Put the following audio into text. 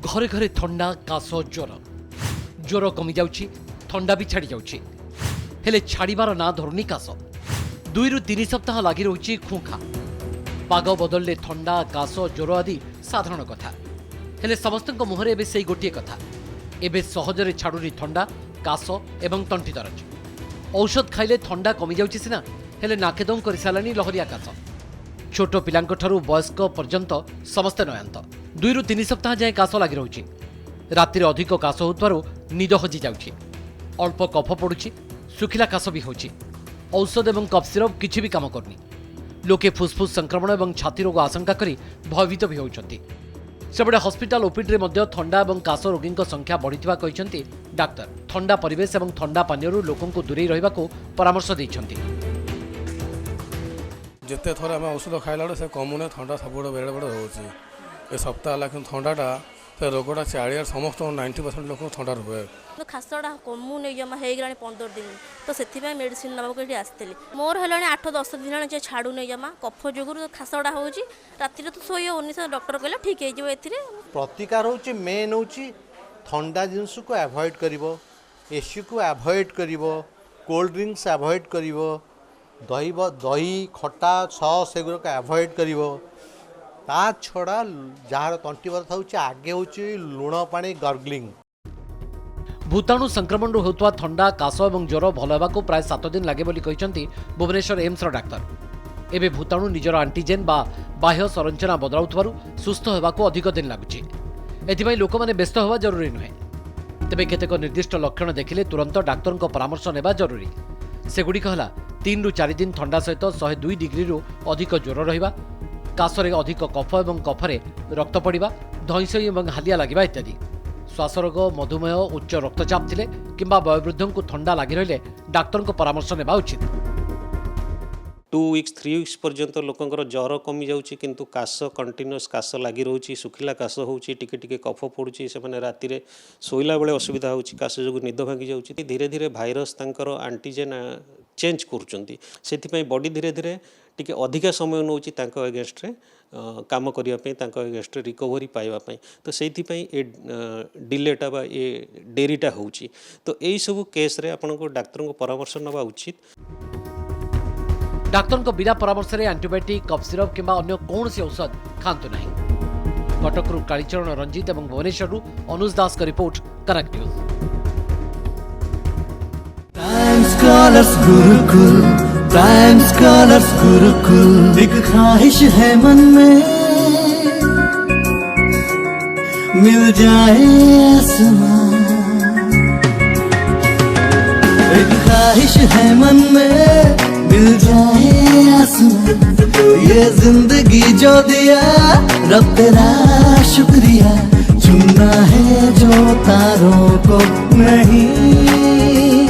घरे घरे थंडा काश ज्वर ज्वर कमी जाउछि थंडा भी छाड़ी जाउछि हेले छाड़ीबार ना धरुनी काश 2 ରୁ 3 सप्ताह लगी रही खुखा पाग बदलले थंडा काश ज्वर आदि साधारण कथा हेले समस्त मुहरे एबे सेई गोटिए कथा एबे सहजरे छाड़ुनी थंडा काश एवं तंटी दरज औषध खाइले थंडा कमी जाउछि सिना हेले नाकेदम कर सारानी लहरिया काश छोट पिलांक ठारू वयस्क पर्यंत समस्ते नयांत 2 ରୁ 3 सप्ताह जाए काश लगी रही राति अधिक काश होतबारु निद हजि जाउछि अल्प कफ पड़ुछि सुखिला काश भी होछि औषध एवं कफ सिरप किछि भी काम करनी लोके फुसफुस संक्रमण एवं छाती रोग आशंका करी भयभीत भी होउछन्ति सेबडे हॉस्पिटल ओपीडी मध्य थंडा एवं काश रोगी संख्या बढ़िथिबा कहिसन्ति डाक्टर थंडा परिवेश एवं थंडा पानीयरु लोकंकु दूरेई रहिबाकू परामर्श दैछन्ति जिते थोड़ा आम औषध खाइला से कमुने थंडा सब बेड़े बेड़े रोचे ए सप्ताह है कि थंडाटा से रोगटा चारियार समस्त 90% लोक थंडा रुए तो खासटा कमु नहीं जमा हो गला 15 दिन तो से मेडिसिन नाक ये आसती मोर है 8-10 दिन छाड़ू नहीं जमा कफ जो खासटा हो राति तो शोई होनी डॉक्टर कहला ठीक हो प्रतिकार हूँ मेन हूँ ठंडा जिनस को अवॉइड कर एसी को अवॉइड कर कोल्ड ड्रिंक्स अवॉइड कर दही खटा सॉस एगुड़ाक अवॉइड कर ता छड़ा जार तंटी बथा हूँ आगे हूँ लुण पानी गर्गलिंग भूताणु संक्रमण होता थंडा काश और ज्वर भल होगा प्राय 7 दिन लगे बोली कहते भुवनेश्वर एम्स डाक्तर एबे भूताणु निजर आंटीजेन बा बाह्य संरचना बदलाउथबारु सुस्थ होगाकू अधिक दिन लगुच एथिबाई लोक माने व्यस्त होगा जरूरी नुहे तेबे केतेक निर्दिष्ट लक्षण देखिले तुरंत डाक्तर परामर्श नेबा जरूरी सेगुड़िक है 3 ରୁ 4 दिन थंडा सहित 102 डिग्री रु अधिक ज्वर रहिबा काशरे अधिक कफ और कफरे रक्त पड़ा धईसई और हालिया लगे इत्यादि श्वासरोग मधुमेह उच्च रक्तचाप थिले किंबा वयोवृद्ध को थंडा लगी रहिले डाक्तर को परामर्श नेबा उचित 2 वीक्स 3 वीक्स पर्यंत लोकंकर ज्वर कमी जाउछि किंतु काश कंटिन्यूअस काश लगी रोची सुखिला काश होउछि टिके टिके कफ पड़ुछि से माने राति रे सोइला बेले असुविधा होउछि काश जो निद भांगी जाउछि धीरे धीरे भाइरस तांकर एंटीजेन चेंज करूछंती सेथिपई बॉडी धीरे धीरे टिके अधिका समय नउछि तांको अगेंस्ट रे काम करिया पे तांको अगेंस्ट रिकवरी पाइबा पे तो सेथिपई ए डिलेटा बा ए डेरीटा होउछि तो एई सब केस रे आपन को डाक्टर को परामर्श नबा उचित डाक्तर बिना परामर्श में एंटीबायोटिक कफ सिरप किंबा अन्य कौन सी औषध खातु नहीं कटकरू कालीचरण रंजित और भुवनेश्वर अनुज दास का report connect news prime scholars Gurukul एक ख्वाहिश है मन में मिल जाए आसमान एक ख्वाहिश है मन में मिल जाए आसमान ये जिंदगी जो दिया रब तेरा शुक्रिया चुनना है जो तारों को नहीं